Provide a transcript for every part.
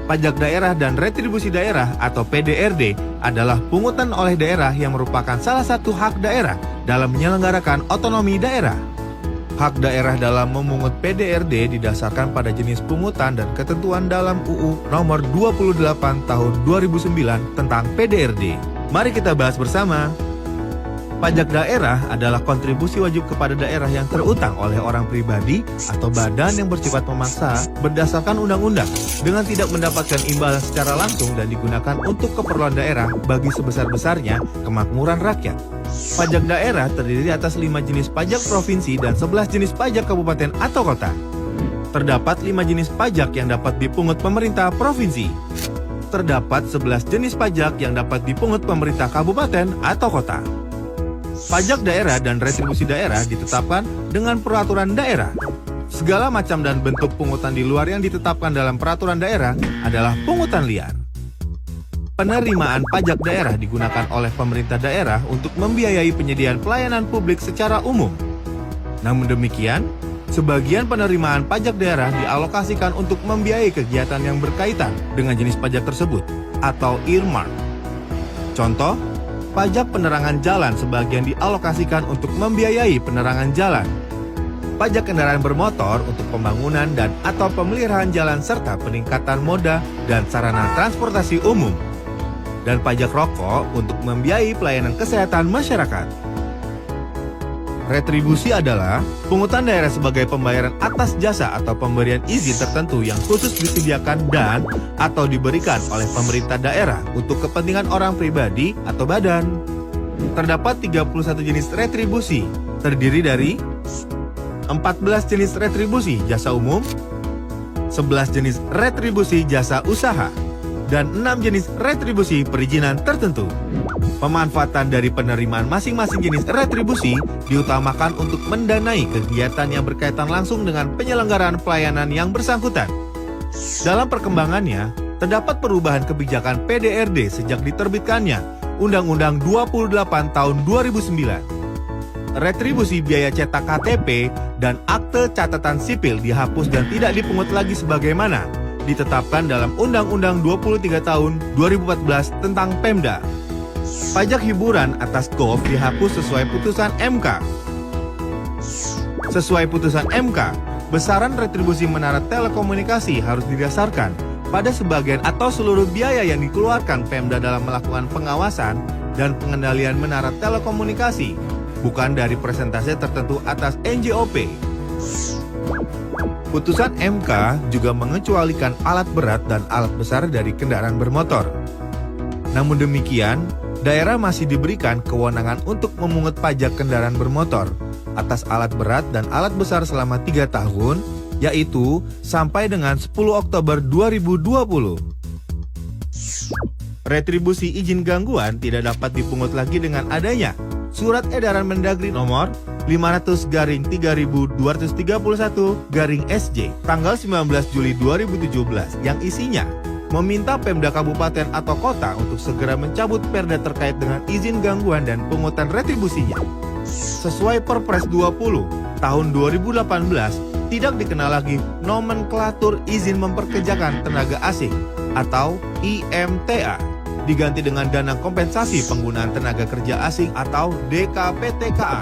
Pajak daerah dan retribusi daerah atau PDRD adalah pungutan oleh daerah yang merupakan salah satu hak daerah dalam menyelenggarakan otonomi daerah. Hak daerah dalam memungut PDRD didasarkan pada jenis pungutan dan ketentuan dalam UU Nomor 28 Tahun 2009 tentang PDRD. Mari kita bahas bersama. Pajak daerah adalah kontribusi wajib kepada daerah yang terutang oleh orang pribadi atau badan yang bersifat memaksa berdasarkan undang-undang dengan tidak mendapatkan imbalan secara langsung dan digunakan untuk keperluan daerah bagi sebesar-besarnya kemakmuran rakyat. Pajak daerah terdiri atas 5 jenis pajak provinsi dan 11 jenis pajak kabupaten atau kota. Terdapat 5 jenis pajak yang dapat dipungut pemerintah provinsi. Terdapat 11 jenis pajak yang dapat dipungut pemerintah kabupaten atau kota. Pajak daerah dan retribusi daerah ditetapkan dengan peraturan daerah. Segala macam dan bentuk pungutan di luar yang ditetapkan dalam peraturan daerah adalah pungutan liar. Penerimaan pajak daerah digunakan oleh pemerintah daerah untuk membiayai penyediaan pelayanan publik secara umum. Namun demikian, sebagian penerimaan pajak daerah dialokasikan untuk membiayai kegiatan yang berkaitan dengan jenis pajak tersebut atau earmark. Contoh, pajak penerangan jalan sebagian dialokasikan untuk membiayai penerangan jalan. Pajak kendaraan bermotor untuk pembangunan dan atau pemeliharaan jalan serta peningkatan moda dan sarana transportasi umum. Dan pajak rokok untuk membiayai pelayanan kesehatan masyarakat. Retribusi adalah pungutan daerah sebagai pembayaran atas jasa atau pemberian izin tertentu yang khusus disediakan dan atau diberikan oleh pemerintah daerah untuk kepentingan orang pribadi atau badan. Terdapat 31 jenis retribusi, terdiri dari 14 jenis retribusi jasa umum, 11 jenis retribusi jasa usaha, dan 6 jenis retribusi perizinan tertentu. Pemanfaatan dari penerimaan masing-masing jenis retribusi diutamakan untuk mendanai kegiatan yang berkaitan langsung dengan penyelenggaraan pelayanan yang bersangkutan. Dalam perkembangannya, terdapat perubahan kebijakan PDRD sejak diterbitkannya Undang-Undang 28 Tahun 2009. Retribusi biaya cetak KTP dan akte catatan sipil dihapus dan tidak dipungut lagi sebagaimana ditetapkan dalam Undang-Undang 23 Tahun 2014 tentang Pemda. Pajak hiburan atas golf dihapus sesuai putusan MK. Sesuai putusan MK, besaran retribusi menara telekomunikasi harus didasarkan pada sebagian atau seluruh biaya yang dikeluarkan Pemda dalam melakukan pengawasan dan pengendalian menara telekomunikasi, bukan dari persentase tertentu atas NJOP. Putusan MK juga mengecualikan alat berat dan alat besar dari kendaraan bermotor. Namun demikian, daerah masih diberikan kewenangan untuk memungut pajak kendaraan bermotor atas alat berat dan alat besar selama 3 tahun, yaitu sampai dengan 10 Oktober 2020. Retribusi izin gangguan tidak dapat dipungut lagi dengan adanya Surat Edaran Mendagri Nomor 500/3231/SJ tanggal 19 Juli 2017 yang isinya meminta Pemda kabupaten atau kota untuk segera mencabut perda terkait dengan izin gangguan dan pungutan retribusinya. Sesuai Perpres 20 tahun 2018, tidak dikenal lagi nomenklatur izin memperkerjakan tenaga asing atau IMTA, diganti dengan dana kompensasi penggunaan tenaga kerja asing atau DKPTKA.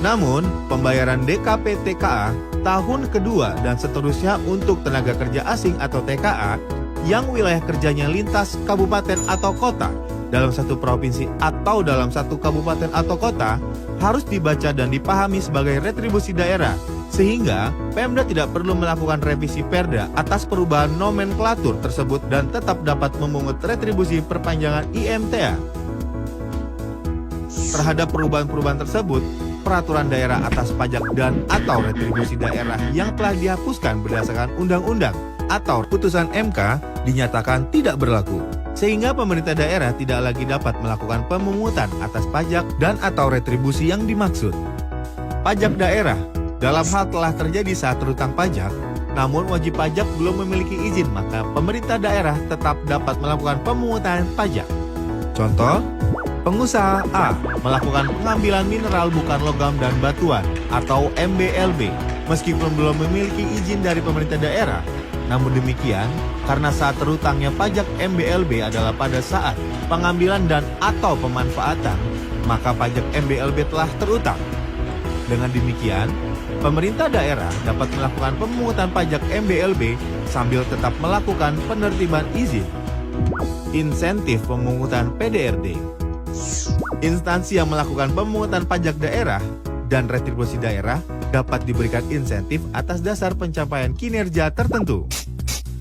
Namun, pembayaran DKPTKA tahun kedua dan seterusnya untuk tenaga kerja asing atau TKA yang wilayah kerjanya lintas kabupaten atau kota dalam satu provinsi atau dalam satu kabupaten atau kota harus dibaca dan dipahami sebagai retribusi daerah, sehingga Pemda tidak perlu melakukan revisi perda atas perubahan nomenklatur tersebut dan tetap dapat memungut retribusi perpanjangan IMTA. Terhadap perubahan-perubahan tersebut, peraturan daerah atas pajak dan atau retribusi daerah yang telah dihapuskan berdasarkan undang-undang atau putusan MK dinyatakan tidak berlaku, sehingga pemerintah daerah tidak lagi dapat melakukan pemungutan atas pajak dan atau retribusi yang dimaksud. Pajak daerah dalam hal telah terjadi saat terutang pajak, namun wajib pajak belum memiliki izin, maka pemerintah daerah tetap dapat melakukan pemungutan pajak. Contoh, pengusaha A melakukan pengambilan mineral bukan logam dan batuan atau MBLB meskipun belum memiliki izin dari pemerintah daerah. Namun demikian, karena saat terutangnya pajak MBLB adalah pada saat pengambilan dan atau pemanfaatan, maka pajak MBLB telah terutang. Dengan demikian, pemerintah daerah dapat melakukan pemungutan pajak MBLB sambil tetap melakukan penertiban izin. Insentif pemungutan PDRD. Instansi yang melakukan pemungutan pajak daerah dan retribusi daerah dapat diberikan insentif atas dasar pencapaian kinerja tertentu.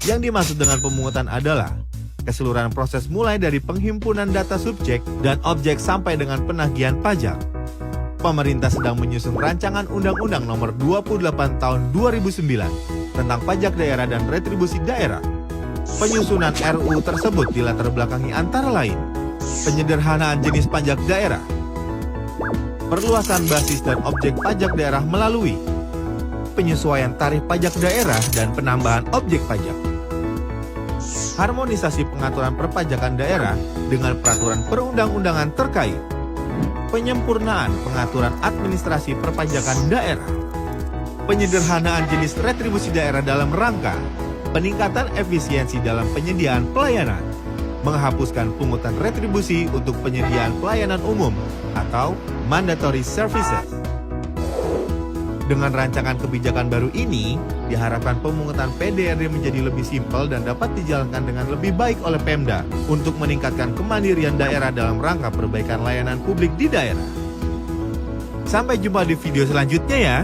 Yang dimaksud dengan pemungutan adalah keseluruhan proses mulai dari penghimpunan data subjek dan objek sampai dengan penagihan pajak. Pemerintah sedang menyusun rancangan Undang-Undang Nomor 28 Tahun 2009 tentang pajak daerah dan retribusi daerah. Penyusunan RUU tersebut dilatar belakangi antara lain penyederhanaan jenis pajak daerah, perluasan basis dan objek pajak daerah melalui penyesuaian tarif pajak daerah dan penambahan objek pajak, harmonisasi pengaturan perpajakan daerah dengan peraturan perundang-undangan terkait, penyempurnaan pengaturan administrasi perpajakan daerah, penyederhanaan jenis retribusi daerah dalam rangka peningkatan efisiensi dalam penyediaan pelayanan, menghapuskan pungutan retribusi untuk penyediaan pelayanan umum atau mandatory services. Dengan rancangan kebijakan baru ini, diharapkan pemungutan PDRD menjadi lebih simpel dan dapat dijalankan dengan lebih baik oleh Pemda untuk meningkatkan kemandirian daerah dalam rangka perbaikan layanan publik di daerah. Sampai jumpa di video selanjutnya ya.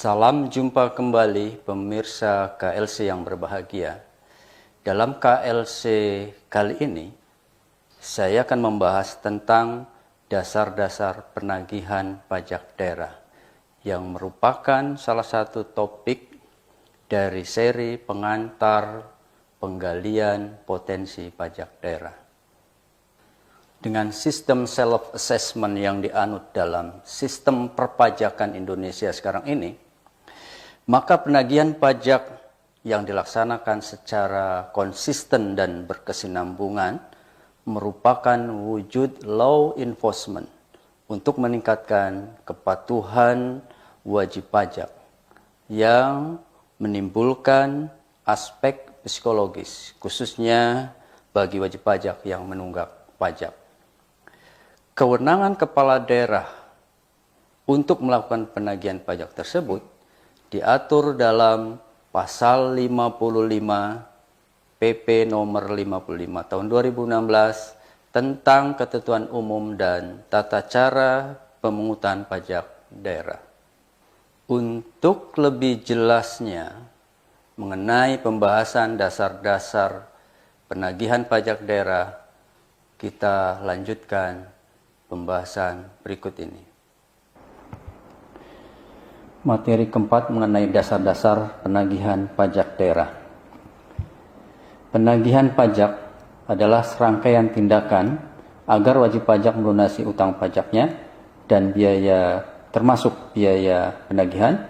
Salam jumpa kembali pemirsa KLC yang berbahagia. Dalam KLC kali ini, saya akan membahas tentang dasar-dasar penagihan pajak daerah yang merupakan salah satu topik dari seri pengantar penggalian potensi pajak daerah. Dengan sistem self-assessment yang dianut dalam sistem perpajakan Indonesia sekarang ini, maka penagihan pajak yang dilaksanakan secara konsisten dan berkesinambungan merupakan wujud law enforcement untuk meningkatkan kepatuhan wajib pajak yang menimbulkan aspek psikologis, khususnya bagi wajib pajak yang menunggak pajak. Kewenangan kepala daerah untuk melakukan penagihan pajak tersebut diatur dalam Pasal 55 PP nomor 55 tahun 2016 tentang ketentuan umum dan tata cara pemungutan pajak daerah. Untuk lebih jelasnya mengenai pembahasan dasar-dasar penagihan pajak daerah, kita lanjutkan pembahasan berikut ini. Materi keempat mengenai dasar-dasar penagihan pajak daerah. Penagihan pajak adalah serangkaian tindakan agar wajib pajak melunasi utang pajaknya dan biaya termasuk biaya penagihan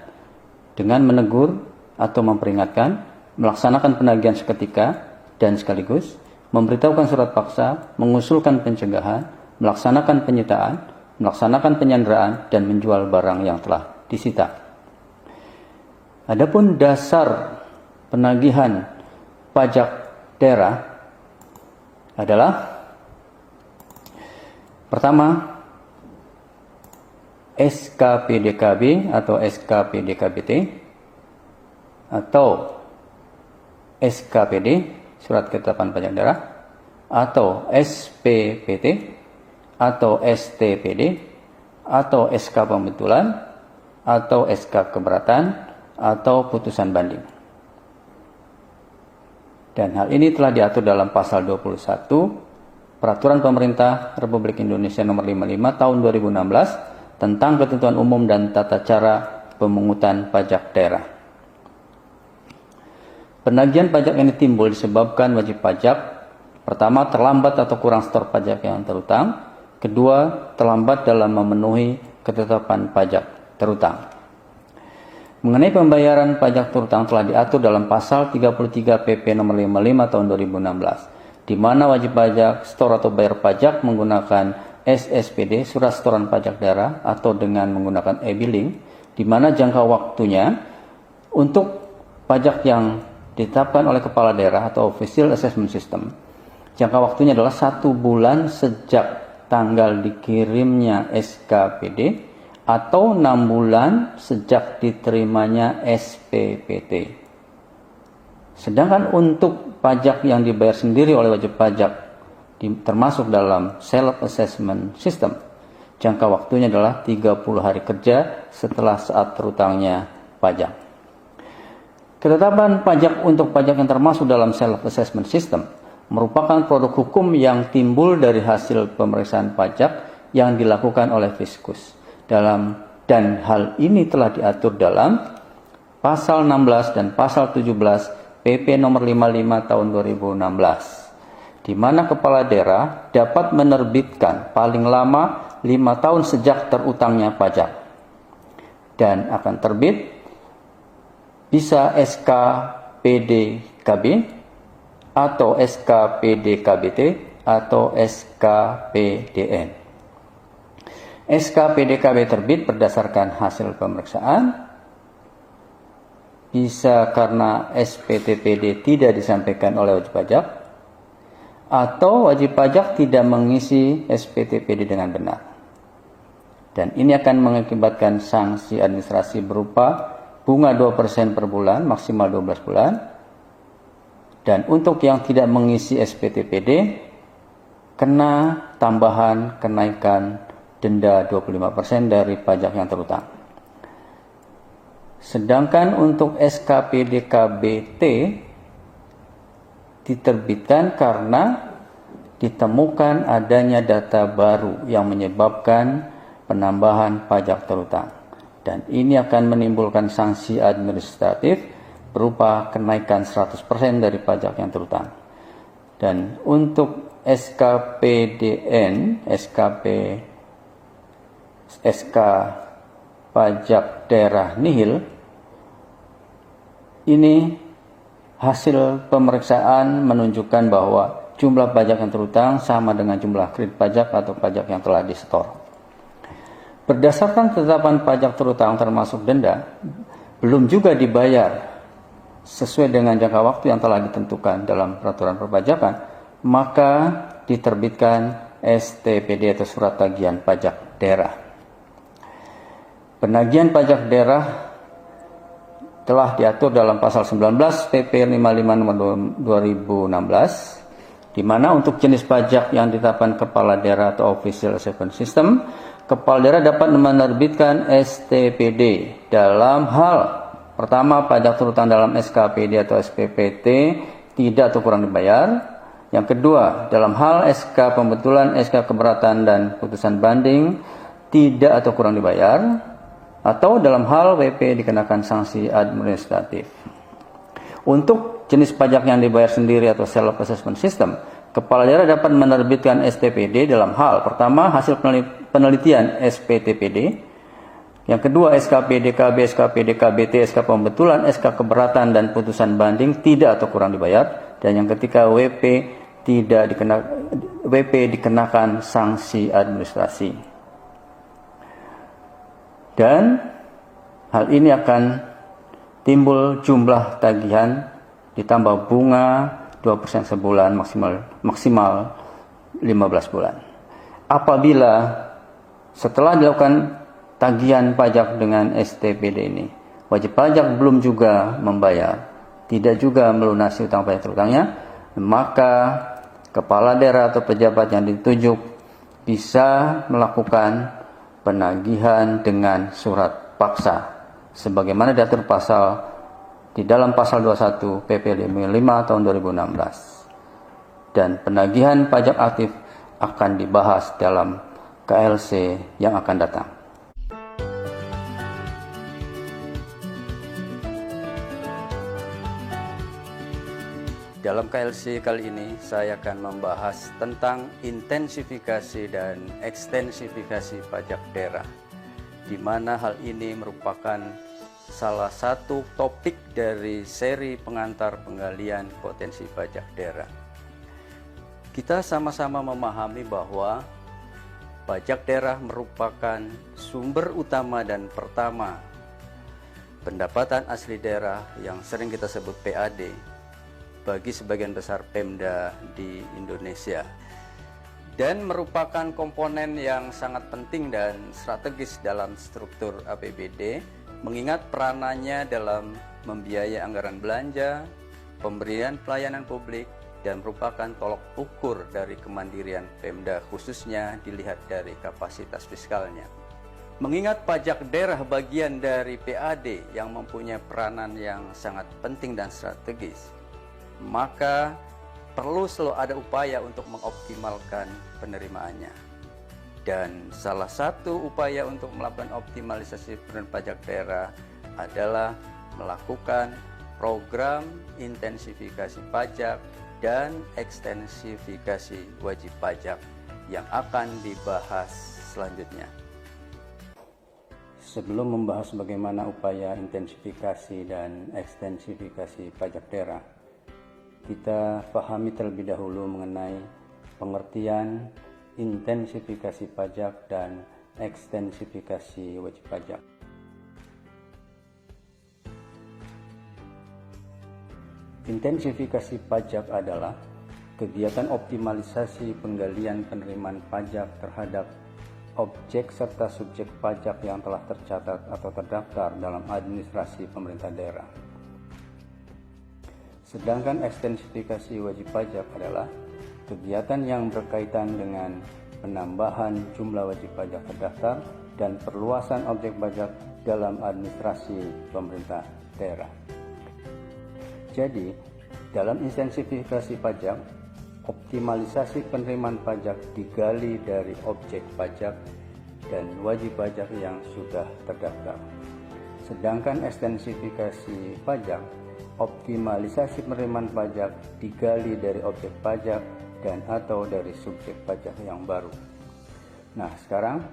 dengan menegur atau memperingatkan, melaksanakan penagihan seketika dan sekaligus, memberitahukan surat paksa, mengusulkan pencegahan, melaksanakan penyitaan, melaksanakan penyanderaan, dan menjual barang yang telah disita. Adapun dasar penagihan pajak daerah adalah pertama, SKPDKB atau SKPDKBT atau SKPD, Surat Ketetapan Pajak Daerah, atau SPPT atau STPD atau SK Pembetulan atau SK Keberatan atau putusan banding. Dan hal ini telah diatur dalam pasal 21 Peraturan Pemerintah Republik Indonesia Nomor 55 Tahun 2016 tentang ketentuan umum dan tata cara pemungutan pajak daerah. Penagihan pajak ini timbul disebabkan wajib pajak pertama terlambat atau kurang setor pajak yang terutang, kedua terlambat dalam memenuhi ketetapan pajak terutang. Mengenai pembayaran pajak terutang telah diatur dalam pasal 33 PP nomor 55 tahun 2016 di mana wajib pajak store atau bayar pajak menggunakan SSPD, surat setoran pajak daerah, atau dengan menggunakan e-billing, di mana jangka waktunya untuk pajak yang ditetapkan oleh kepala daerah atau Official Assessment System, jangka waktunya adalah 1 bulan sejak tanggal dikirimnya SKPD atau 6 bulan sejak diterimanya SPPT. Sedangkan untuk pajak yang dibayar sendiri oleh wajib pajak termasuk dalam Self Assessment System, jangka waktunya adalah 30 hari kerja setelah saat terutangnya pajak. Ketetapan pajak untuk pajak yang termasuk dalam Self Assessment System merupakan produk hukum yang timbul dari hasil pemeriksaan pajak yang dilakukan oleh Fiskus. Dan hal ini telah diatur dalam pasal 16 dan pasal 17 PP nomor 55 tahun 2016, di mana kepala daerah dapat menerbitkan paling lama 5 tahun sejak terutangnya pajak, dan akan terbit bisa SK PDKB atau SK PDKBT atau SK PDN. SK PDKB terbit berdasarkan hasil pemeriksaan, bisa karena SPTPD tidak disampaikan oleh wajib pajak, atau wajib pajak tidak mengisi SPTPD dengan benar. Dan ini akan mengakibatkan sanksi administrasi berupa bunga 2% per bulan, maksimal 12 bulan. Dan untuk yang tidak mengisi SPTPD, kena tambahan kenaikan denda 25% dari pajak yang terutang. Sedangkan untuk SKPDKBT diterbitkan karena ditemukan adanya data baru yang menyebabkan penambahan pajak terutang. Dan ini akan menimbulkan sanksi administratif berupa kenaikan 100% dari pajak yang terutang. Dan untuk SKPDN, SK pajak daerah nihil, ini hasil pemeriksaan menunjukkan bahwa jumlah pajak yang terutang sama dengan jumlah kredit pajak atau pajak yang telah disetor. Berdasarkan ketetapan pajak terutang termasuk denda, belum juga dibayar sesuai dengan jangka waktu yang telah ditentukan dalam peraturan perpajakan, maka diterbitkan STPD atau surat tagihan pajak daerah. Penagihan pajak daerah telah diatur dalam pasal 19 PP 55 nomor 2016, di mana untuk jenis pajak yang ditetapkan kepala daerah atau Official Assessment System, kepala daerah dapat menerbitkan STPD dalam hal pertama, pajak terutang dalam SKPD atau SPPT tidak atau kurang dibayar. Yang kedua, dalam hal SK pembetulan, SK keberatan dan putusan banding tidak atau kurang dibayar. Atau dalam hal WP dikenakan sanksi administratif. Untuk jenis pajak yang dibayar sendiri atau Self Assessment System, kepala daerah dapat menerbitkan STPD dalam hal pertama, hasil penelitian SPTPD. Yang kedua, SKPDKB, SKPDKBT, SK pembetulan, SK keberatan dan putusan banding tidak atau kurang dibayar. Dan yang ketiga, WP dikenakan sanksi administrasi. Dan hal ini akan timbul jumlah tagihan ditambah bunga 2% sebulan, maksimal 15 bulan. Apabila setelah dilakukan tagihan pajak dengan STPD ini, wajib pajak belum juga membayar, tidak juga melunasi utang pajak terutangnya, maka kepala daerah atau pejabat yang ditunjuk bisa melakukan penagihan dengan surat paksa sebagaimana diatur di dalam pasal 21 PP 55 tahun 2016. Dan penagihan pajak aktif akan dibahas dalam KLC yang akan datang. Dalam KLC kali ini saya akan membahas tentang intensifikasi dan ekstensifikasi pajak daerah, di mana hal ini merupakan salah satu topik dari seri pengantar penggalian potensi pajak daerah. Kita sama-sama memahami bahwa pajak daerah merupakan sumber utama dan pertama pendapatan asli daerah yang sering kita sebut PAD bagi sebagian besar Pemda di Indonesia, dan merupakan komponen yang sangat penting dan strategis dalam struktur APBD, mengingat peranannya dalam membiayai anggaran belanja, pemberian pelayanan publik, dan merupakan tolok ukur dari kemandirian Pemda, khususnya dilihat dari kapasitas fiskalnya. Mengingat pajak daerah bagian dari PAD yang mempunyai peranan yang sangat penting dan strategis, maka perlu selalu ada upaya untuk mengoptimalkan penerimaannya. Dan salah satu upaya untuk melakukan optimalisasi penerimaan pajak daerah adalah melakukan program intensifikasi pajak dan ekstensifikasi wajib pajak yang akan dibahas selanjutnya. Sebelum membahas bagaimana upaya intensifikasi dan ekstensifikasi pajak daerah, kita pahami terlebih dahulu mengenai pengertian intensifikasi pajak dan ekstensifikasi wajib pajak. Intensifikasi pajak adalah kegiatan optimalisasi penggalian penerimaan pajak terhadap objek serta subjek pajak yang telah tercatat atau terdaftar dalam administrasi pemerintah daerah. Sedangkan ekstensifikasi wajib pajak adalah kegiatan yang berkaitan dengan penambahan jumlah wajib pajak terdaftar dan perluasan objek pajak dalam administrasi pemerintah daerah. Jadi, dalam intensifikasi pajak, optimalisasi penerimaan pajak digali dari objek pajak dan wajib pajak yang sudah terdaftar. Sedangkan ekstensifikasi pajak, optimalisasi penerimaan pajak digali dari objek pajak dan atau dari subjek pajak yang baru. Nah, sekarang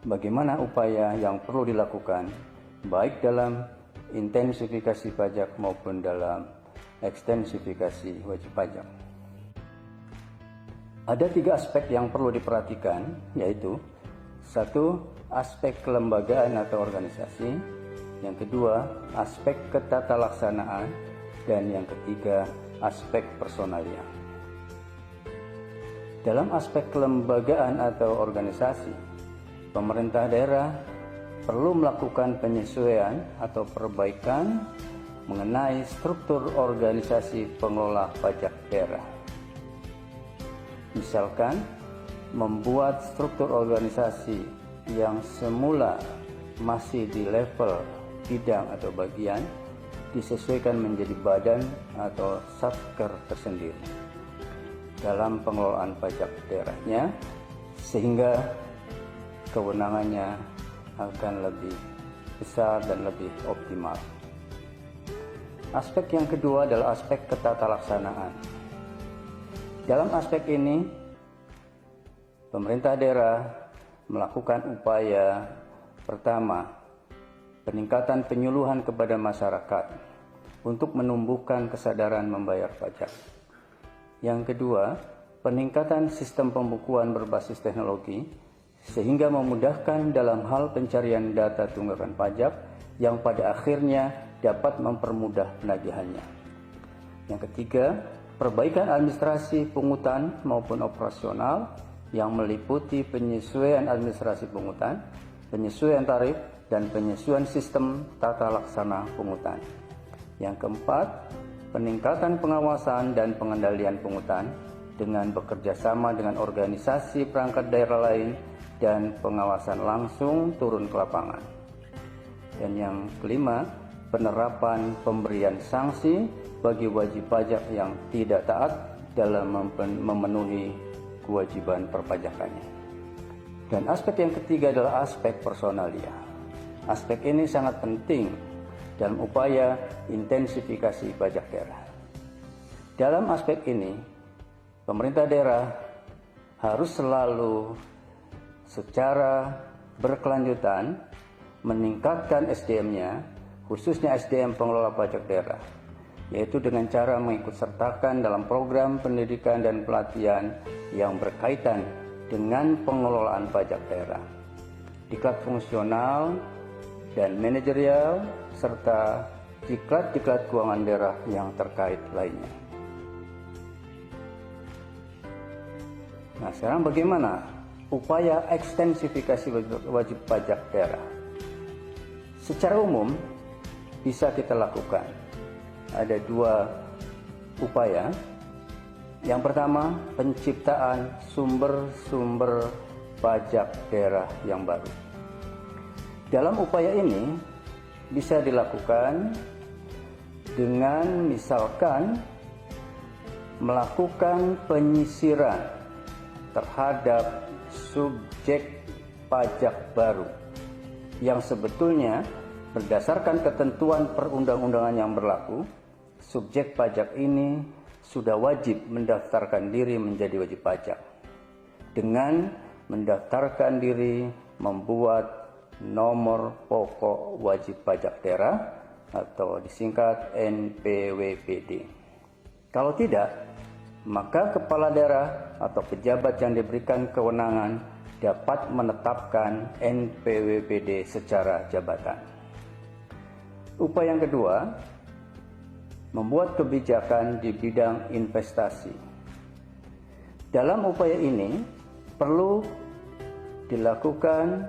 bagaimana upaya yang perlu dilakukan baik dalam intensifikasi pajak maupun dalam ekstensifikasi wajib pajak? Ada 3 aspek yang perlu diperhatikan, yaitu 1. Aspek kelembagaan atau organisasi, yang kedua aspek ketatalaksanaan, dan yang ketiga aspek personalia. Dalam aspek kelembagaan atau organisasi, pemerintah daerah perlu melakukan penyesuaian atau perbaikan mengenai struktur organisasi pengelola pajak daerah. Misalkan, membuat struktur organisasi yang semula masih di level bidang atau bagian disesuaikan menjadi badan atau satker tersendiri dalam pengelolaan pajak daerahnya, sehingga kewenangannya akan lebih besar dan lebih optimal. Aspek yang kedua adalah aspek ketatalaksanaan. Dalam aspek ini, pemerintah daerah melakukan upaya pertama, peningkatan penyuluhan kepada masyarakat untuk menumbuhkan kesadaran membayar pajak. Yang kedua, peningkatan sistem pembukuan berbasis teknologi sehingga memudahkan dalam hal pencarian data tunggakan pajak yang pada akhirnya dapat mempermudah penagihannya. Yang ketiga, perbaikan administrasi pungutan maupun operasional yang meliputi penyesuaian administrasi pungutan, penyesuaian tarif, dan penyesuaian sistem tata laksana pungutan. Yang keempat, peningkatan pengawasan dan pengendalian pungutan dengan bekerja sama dengan organisasi perangkat daerah lain dan pengawasan langsung turun ke lapangan. Dan yang kelima, penerapan pemberian sanksi bagi wajib pajak yang tidak taat dalam memenuhi kewajiban perpajakannya. Dan aspek yang ketiga adalah aspek personalia. Aspek ini sangat penting dalam upaya intensifikasi pajak daerah. Dalam aspek ini, pemerintah daerah harus selalu secara berkelanjutan meningkatkan SDM-nya, khususnya SDM pengelola pajak daerah, yaitu dengan cara mengikutsertakan dalam program pendidikan dan pelatihan yang berkaitan dengan pengelolaan pajak daerah, diklat fungsional dan manajerial, serta diklat-diklat keuangan daerah yang terkait lainnya. Nah, sekarang bagaimana upaya ekstensifikasi wajib pajak daerah? Secara umum bisa kita lakukan. Ada dua upaya. Yang pertama, penciptaan sumber-sumber pajak daerah yang baru. Dalam upaya ini bisa dilakukan dengan misalkan melakukan penyisiran terhadap subjek pajak baru yang sebetulnya berdasarkan ketentuan perundang-undangan yang berlaku, subjek pajak ini sudah wajib mendaftarkan diri menjadi wajib pajak. Dengan mendaftarkan diri membuat nomor pokok wajib pajak daerah atau disingkat NPWPD. Kalau tidak, maka kepala daerah atau pejabat yang diberikan kewenangan dapat menetapkan NPWPD secara jabatan. Upaya yang kedua, membuat kebijakan di bidang investasi. Dalam upaya ini perlu dilakukan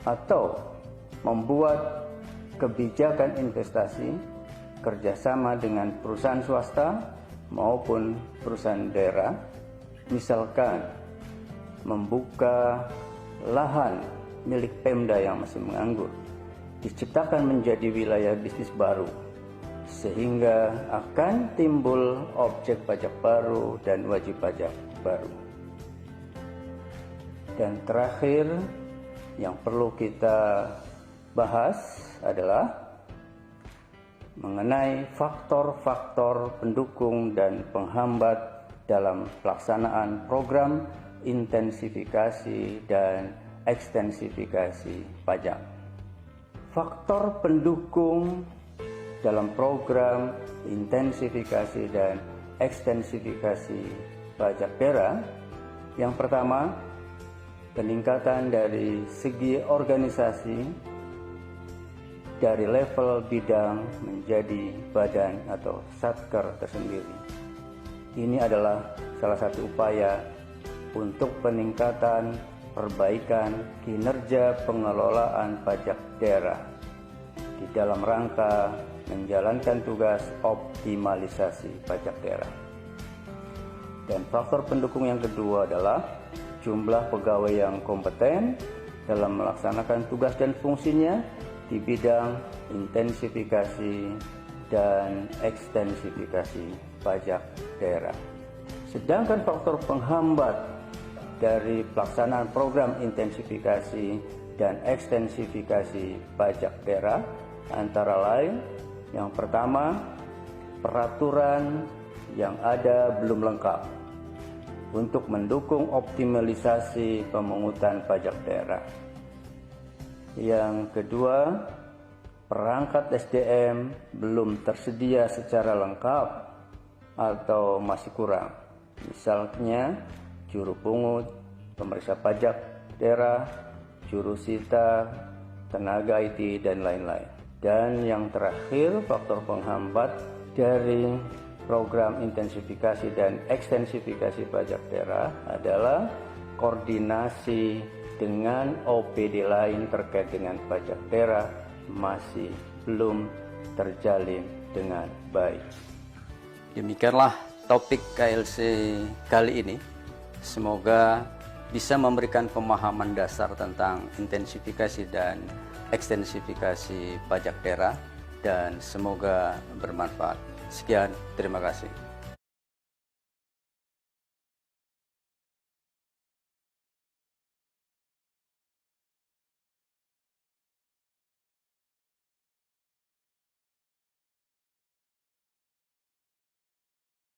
atau membuat kebijakan investasi kerjasama dengan perusahaan swasta maupun perusahaan daerah, misalkan membuka lahan milik Pemda yang masih menganggur, diciptakan menjadi wilayah bisnis baru, sehingga akan timbul objek pajak baru dan wajib pajak baru. Dan terakhir yang perlu kita bahas adalah mengenai faktor-faktor pendukung dan penghambat dalam pelaksanaan program intensifikasi dan ekstensifikasi pajak. Faktor pendukung dalam program intensifikasi dan ekstensifikasi pajak daerah, yang pertama, peningkatan dari segi organisasi dari level bidang menjadi badan atau satker tersendiri. Ini adalah salah satu upaya untuk peningkatan perbaikan kinerja pengelolaan pajak daerah di dalam rangka menjalankan tugas optimalisasi pajak daerah. Dan faktor pendukung yang kedua adalah jumlah pegawai yang kompeten dalam melaksanakan tugas dan fungsinya di bidang intensifikasi dan ekstensifikasi pajak daerah. Sedangkan faktor penghambat dari pelaksanaan program intensifikasi dan ekstensifikasi pajak daerah antara lain, yang pertama, peraturan yang ada belum lengkap untuk mendukung optimalisasi pemungutan pajak daerah. Yang kedua, perangkat SDM belum tersedia secara lengkap atau masih kurang. Misalnya, juru pungut, pemeriksa pajak daerah, juru sita, tenaga IT, dan lain-lain. Dan yang terakhir, faktor penghambat dari program intensifikasi dan ekstensifikasi pajak daerah adalah koordinasi dengan OPD lain terkait dengan pajak daerah masih belum terjalin dengan baik. Demikianlah topik KLC kali ini. Semoga bisa memberikan pemahaman dasar tentang intensifikasi dan ekstensifikasi pajak daerah, dan semoga bermanfaat. Sekian, terima kasih.